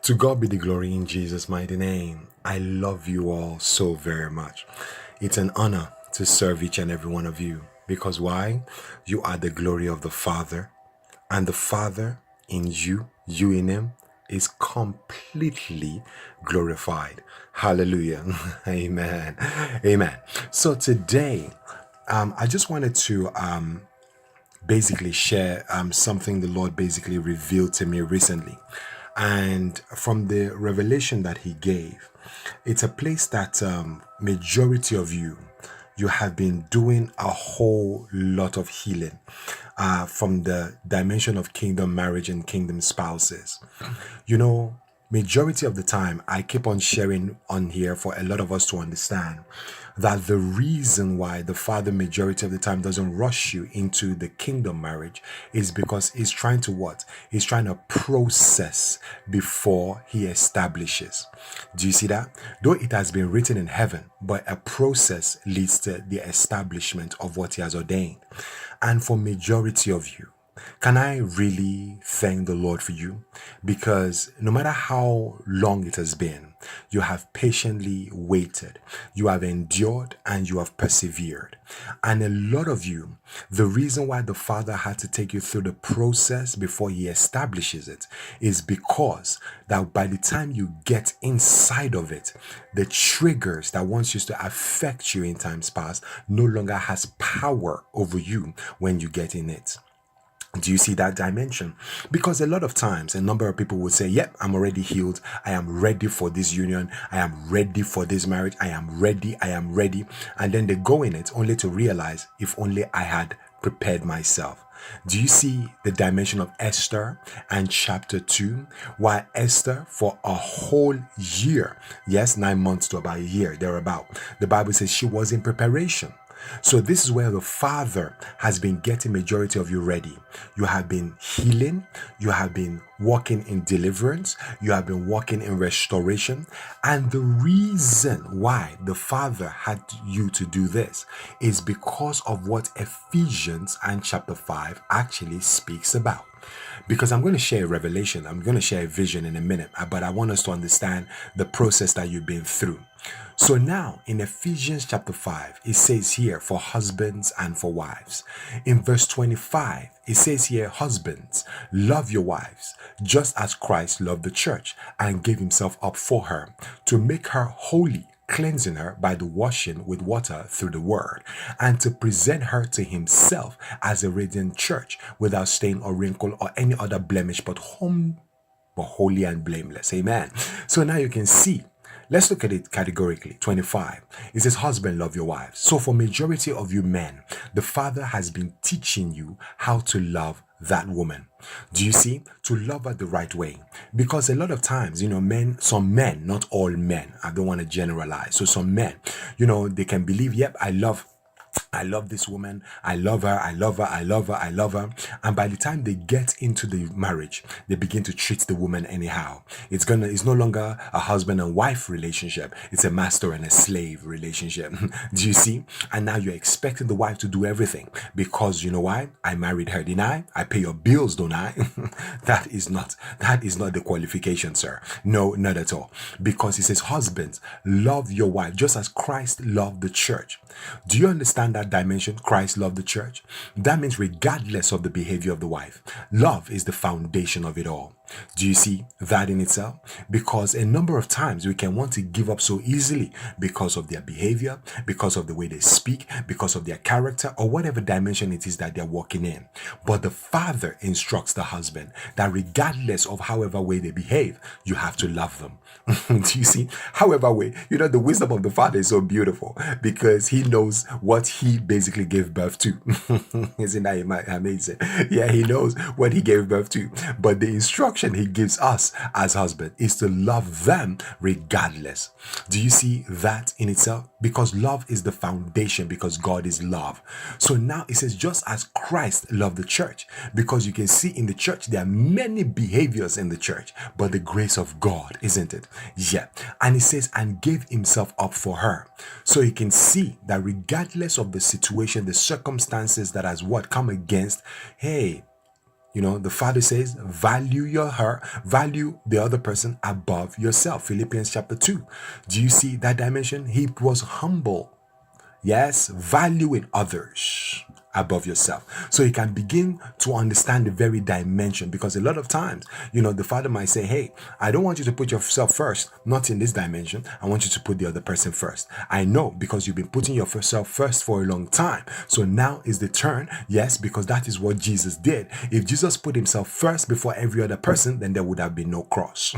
To God be the glory in Jesus' mighty name. I love you all so very much. It's an honor to serve each and every one of you. Because why? You are the glory of the Father, and the Father in you, you in Him, is completely glorified. Hallelujah. Amen. Amen. So today, I just wanted to basically share something the Lord basically revealed to me recently. And from the revelation that He gave, it's a place that majority of you have been doing a whole lot of healing from the dimension of kingdom marriage and kingdom spouses. You know, majority of the time, I keep on sharing on here for a lot of us to understand that the reason why the Father majority of the time doesn't rush you into the kingdom marriage is because He's trying to what? He's trying to process before He establishes. Do you see that? Though it has been written in heaven, but a process leads to the establishment of what He has ordained. And for majority of you, can I really thank the Lord for you? Because no matter how long it has been, you have patiently waited, you have endured, and you have persevered. And a lot of you, the reason why the Father had to take you through the process before He establishes it is because that by the time you get inside of it, the triggers that once used to affect you in times past no longer has power over you when you get in it. Do you see that dimension? Because a lot of times, a number of people would say, yep, I'm already healed. I am ready for this union. I am ready for this marriage. I am ready. I am ready. And then they go in it only to realize, if only I had prepared myself. Do you see the dimension of Esther and chapter 2? Why Esther, for a whole year, yes, 9 months to about a year, thereabout, the Bible says she was in preparation. So this is where the Father has been getting majority of you ready. You have been healing, you have been walking in deliverance, you have been walking in restoration. And the reason why the Father had you to do this is because of what Ephesians and chapter 5 actually speaks about. Because I'm going to share a revelation, I'm going to share a vision in a minute, but I want us to understand the process that you've been through. So now in Ephesians chapter 5, it says here for husbands and for wives. In verse 25, it says here, husbands, love your wives, just as Christ loved the church and gave Himself up for her, to make her holy, cleansing her by the washing with water through the word, and to present her to Himself as a radiant church, without stain or wrinkle or any other blemish, but holy and blameless. Amen. So now you can see. Let's look at it categorically. 25. It says, husband, love your wives. So for majority of you men, the Father has been teaching you how to love that woman. Do you see? To love her the right way. Because a lot of times, some men, not all men, I don't want to generalize. So some men, they can believe, yep, I love this woman. I love her. I love her. I love her. I love her. And by the time they get into the marriage, they begin to treat the woman anyhow. It's no longer a husband and wife relationship. It's a master and a slave relationship. Do you see? And now you're expecting the wife to do everything because you know why? I married her, didn't I? I pay your bills, don't I? That is not the qualification, sir. No, not at all. Because it says, husbands, love your wife just as Christ loved the church. Do you understand that dimension? Christ loved the church. That means regardless of the behavior of the wife, love is the foundation of it all. Do you see that in itself? Because a number of times we can want to give up so easily because of their behavior, because of the way they speak, because of their character, or whatever dimension it is that they're walking in. But the Father instructs the husband that regardless of however way they behave, you have to love them. Do you see? However way, the wisdom of the Father is so beautiful because He knows what He basically gave birth to. Isn't that amazing? Yeah, He knows what He gave birth to. But the instruction He gives us as husband is to love them regardless. Do you see that in itself? Because love is the foundation, because God is love. So now it says, just as Christ loved the church, because you can see in the church, there are many behaviors in the church, but the grace of God, isn't it? Yeah. And it says, and gave Himself up for her. So you can see that regardless of the situation, the circumstances that has come against, hey, The Father says, value value the other person above yourself. Philippians chapter 2. Do you see that dimension? He was humble. Yes, valuing others above yourself. So you can begin to understand the very dimension, because a lot of times, the Father might say, hey, I don't want you to put yourself first, not in this dimension. I want you to put the other person first. I know, because you've been putting yourself first for a long time. So now is the turn. Yes, because that is what Jesus did. If Jesus put himself first before every other person, then there would have been no cross.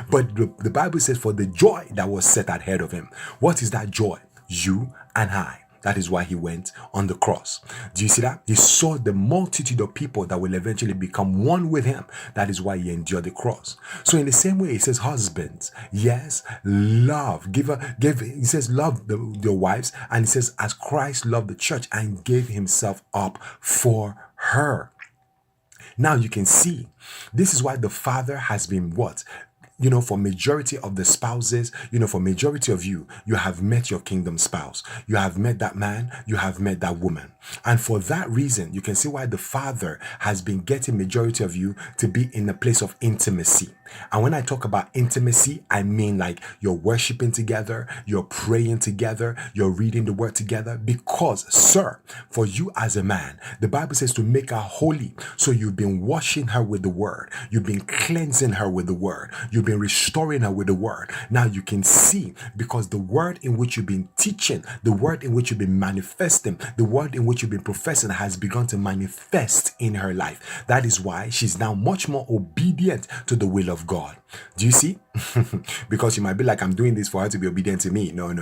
But the Bible says, for the joy that was set ahead of him. What is that joy? You and I. That is why he went on the cross. Do you see that? He saw the multitude of people that will eventually become one with him. That is why he endured the cross. So in the same way, he says, husbands, yes, love. He says, love your wives. And he says, as Christ loved the church and gave himself up for her. Now you can see, this is why the Father has been what? For majority of the spouses, for majority of you have met your kingdom spouse. You have met that man, you have met that woman. And for that reason, you can see why the Father has been getting majority of you to be in a place of intimacy. And when I talk about intimacy, I mean like you're worshiping together, you're praying together, you're reading the word together. Because, sir, for you as a man, the Bible says to make her holy. So you've been washing her with the word. You've been cleansing her with the word. You've been restoring her with the word. Now you can see, because the word in which you've been teaching, the word in which you've been manifesting, the word in which you've been professing has begun to manifest in her life. That is why she's now much more obedient to the will of God. Do you see? Because you might be like, I'm doing this for her to be obedient to me. No.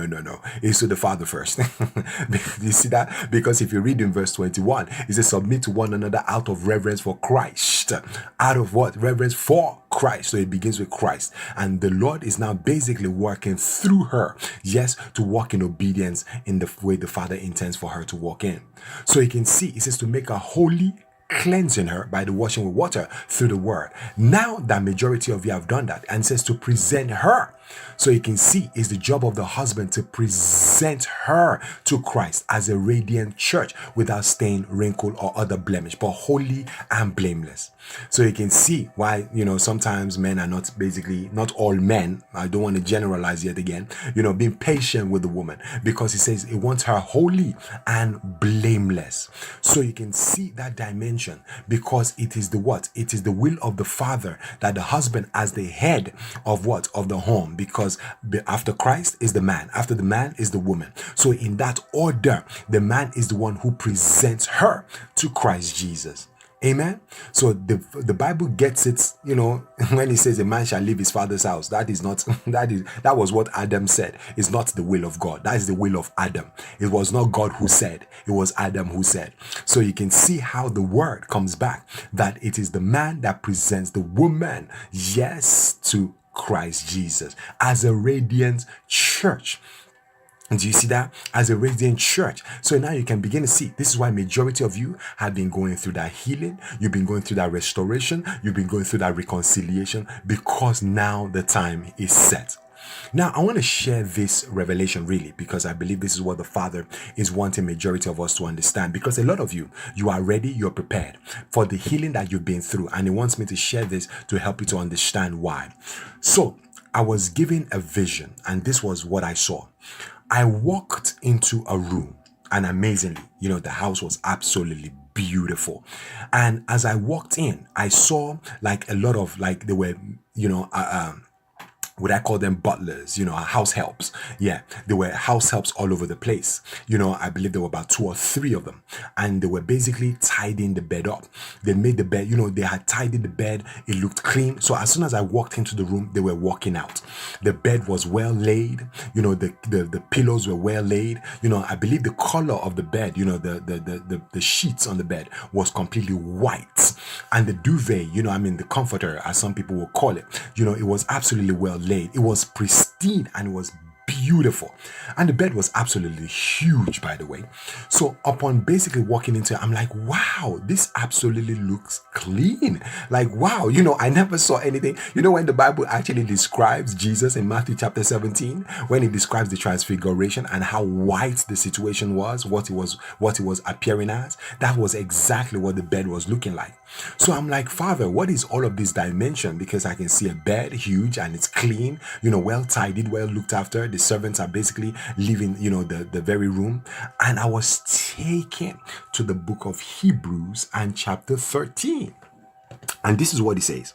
It's to the Father first. You see that? Because if you read in verse 21, it says, submit to one another out of reverence for Christ. Out of what? Reverence for Christ. So it begins with Christ. And the Lord is now basically working through her, yes, to walk in obedience in the way the Father intends for her to walk in. So you can see, it says to make her holy, cleansing her by the washing with water through the word. Now that majority of you have done that, and says to present her. So you can see, it's the job of the husband to present her to Christ as a radiant church without stain, wrinkle, or other blemish, but holy and blameless. So you can see why, sometimes men are not all men. I don't want to generalize yet again, being patient with the woman, because he says he wants her holy and blameless. So you can see that dimension, because it is the what? It is the will of the Father that the husband, as the head of what? Of the home, because after Christ is the man, after the man is the woman. So in that order, the man is the one who presents her to Christ Jesus. Amen. So the Bible gets it, when he says a man shall leave his father's house, that was what Adam said. It's not the will of God. That is the will of Adam. It was not God who said, it was Adam who said. So you can see how the word comes back, that it is the man that presents the woman, yes, to Christ Jesus as a radiant church. Do you see that? As a radiant church. So now you can begin to see, this is why majority of you have been going through that healing. You've been going through that restoration. You've been going through that reconciliation, because now the time is set. Now, I want to share this revelation really, because I believe this is what the Father is wanting majority of us to understand, because a lot of you are ready, you're prepared for the healing that you've been through. And he wants me to share this to help you to understand why. So I was given a vision, and this was what I saw. I walked into a room, and amazingly, the house was absolutely beautiful. And as I walked in, I saw like a lot of they were, would I call them butlers, house helps. Yeah, there were house helps all over the place. I believe there were about 2 or 3 of them. And they were basically tidying the bed up. They made the bed, they had tidied the bed. It looked clean. So as soon as I walked into the room, they were walking out. The bed was well laid. The pillows were well laid. I believe the color of the bed, the sheets on the bed was completely white. And the duvet, the comforter, as some people will call it, it was absolutely well laid. It was pristine and it was beautiful. And the bed was absolutely huge, by the way. So upon basically walking into it, I'm like, wow, this absolutely looks clean. Like, wow, I never saw anything. When the Bible actually describes Jesus in Matthew chapter 17, when it describes the transfiguration and how white the situation was, what it was appearing as, that was exactly what the bed was looking like. So I'm like, Father, what is all of this dimension? Because I can see a bed huge and it's clean, well tidied, well looked after. The servants are basically leaving, the very room. And I was taken to the book of Hebrews and chapter 13. And this is what it says.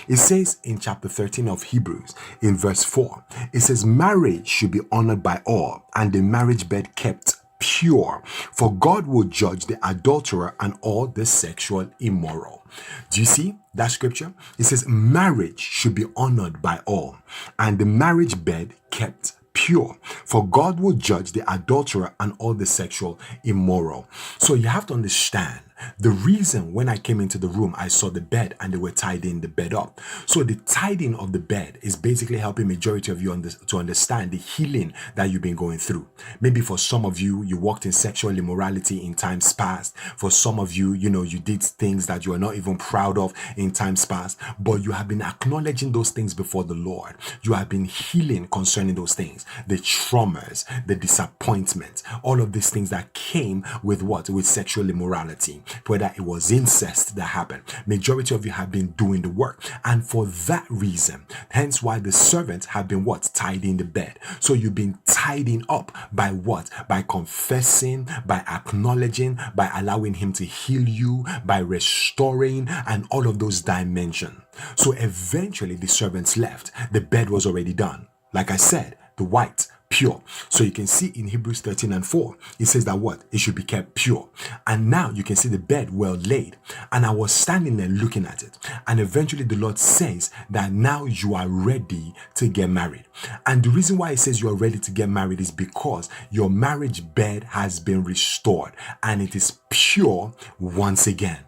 It says in chapter 13 of Hebrews, in verse 4, it says, marriage should be honored by all, and the marriage bed kept pure, for God will judge the adulterer and all the sexual immoral. Do you see that scripture? It says marriage should be honored by all, and the marriage bed kept pure, for God will judge the adulterer and all the sexual immoral. So you have to understand the reason when I came into the room, I saw the bed and they were tidying the bed up. So the tidying of the bed is basically helping majority of you to understand the healing that you've been going through. Maybe for some of you, you walked in sexual immorality in times past. For some of you, you did things that you are not even proud of in times past, but you have been acknowledging those things before the Lord. You have been healing concerning those things, the traumas, the disappointments, all of these things that came with what? With sexual immorality. Whether it was incest that happened, majority of you have been doing the work, and for that reason, hence why the servants have been what? Tidying the bed. So you've been tidying up by what? By confessing, by acknowledging, by allowing him to heal you, by restoring, and all of those dimensions. So eventually the servants left. The bed was already done. Like I said, the white, pure. So you can see in Hebrews 13 and 4, it says that what? It should be kept pure. And now you can see the bed well laid. And I was standing there looking at it. And eventually the Lord says that now you are ready to get married. And the reason why it says you are ready to get married is because your marriage bed has been restored and it is pure once again.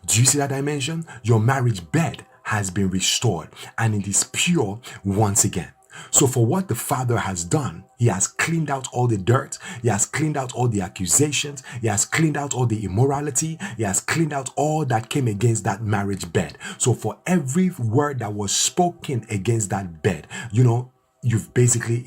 Do you see that dimension? Your marriage bed has been restored and it is pure once again. So for what the Father has done, he has cleaned out all the dirt. He has cleaned out all the accusations. He has cleaned out all the immorality. He has cleaned out all that came against that marriage bed. So for every word that was spoken against that bed, he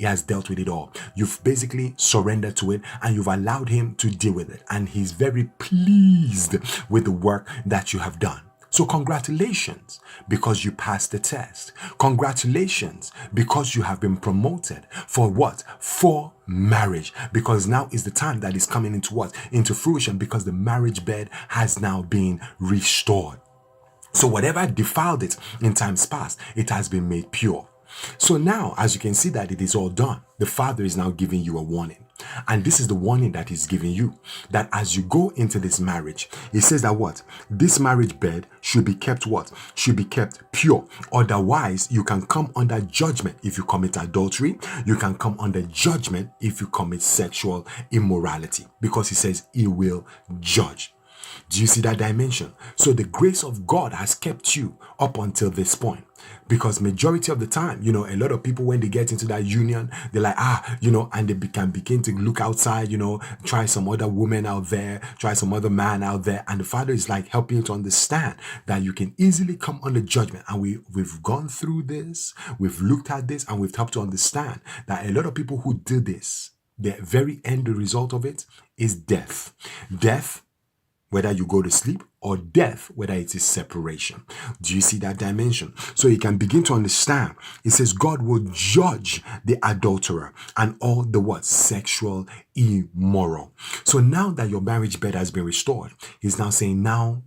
has dealt with it all. You've basically surrendered to it and you've allowed him to deal with it. And he's very pleased with the work that you have done. So congratulations because you passed the test. Congratulations because you have been promoted. For what? For marriage. Because now is the time that is coming into what? Into fruition, because the marriage bed has now been restored. So whatever defiled it in times past, it has been made pure. So now, as you can see that it is all done, the Father is now giving you a warning. And this is the warning that he's giving you, that as you go into this marriage, he says that what? This marriage bed should be kept what? Should be kept pure. Otherwise, you can come under judgment if you commit adultery. You can come under judgment if you commit sexual immorality, because he says he will judge. Do you see that dimension? So the grace of God has kept you up until this point. Because majority of the time, a lot of people, when they get into that union, they're like, and they can begin to look outside, try some other woman out there, try some other man out there. And the Father is like helping you to understand that you can easily come under judgment. And we've gone through this, we've looked at this, and we've helped to understand that a lot of people who do this, the very end result of it is death. Death, whether you go to sleep, or death, whether it is separation. Do you see that dimension? So you can begin to understand. It says God will judge the adulterer and all the what? Sexual immoral. So now that your marriage bed has been restored, he's now saying now,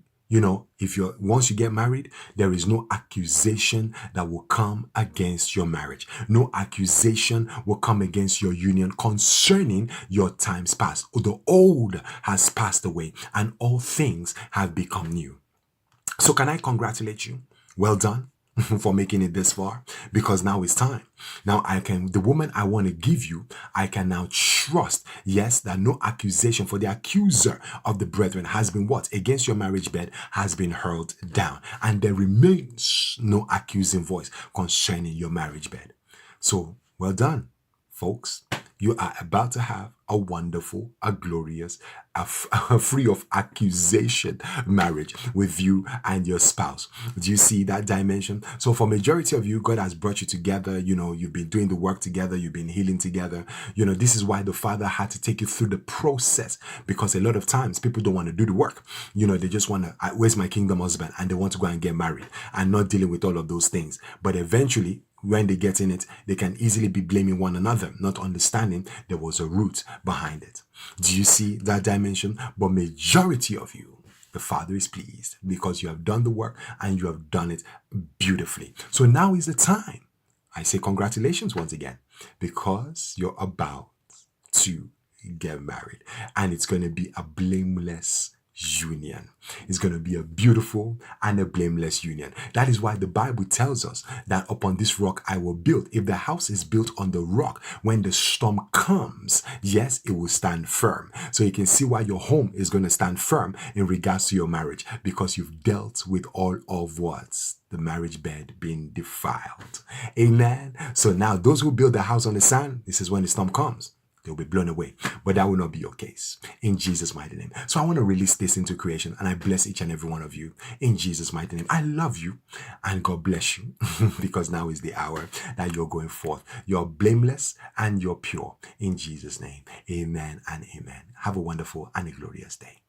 once you get married, there is no accusation that will come against your marriage. No accusation will come against your union concerning your times past. The old has passed away and all things have become new. So can I congratulate you? Well done for making it this far, because now it's time. Now the woman I want to give you, I can now trust, yes, that no accusation, for the accuser of the brethren has been what? Against your marriage bed has been hurled down. And there remains no accusing voice concerning your marriage bed. So well done folks, you are about to have a wonderful, a glorious, a free of accusation marriage with you and your spouse. Do you see that dimension? So for majority of you, God has brought you together. You've been doing the work together. You've been healing together. This is why the Father had to take you through the process, because a lot of times people don't want to do the work. They just want to, where's my kingdom husband? And they want to go and get married and not dealing with all of those things. But eventually, when they get in it, they can easily be blaming one another, not understanding there was a root behind it. Do you see that dimension? But majority of you, the Father is pleased because you have done the work and you have done it beautifully. So now is the time. I say congratulations once again, because you're about to get married, and it's going to be a blameless union. It's going to be a beautiful and a blameless union. That is why the Bible tells us that upon this rock I will build. If the house is built on the rock, when the storm comes, yes, it will stand firm. So you can see why your home is going to stand firm in regards to your marriage, because you've dealt with all of what's the marriage bed being defiled. Amen. So now those who build the house on the sand, this is when the storm comes, they'll be blown away. But that will not be your case, in Jesus' mighty name. So I want to release this into creation, and I bless each and every one of you in Jesus' mighty name. I love you, and God bless you, because now is the hour that you're going forth. You're blameless and you're pure, in Jesus' name. Amen and amen. Have a wonderful and a glorious day.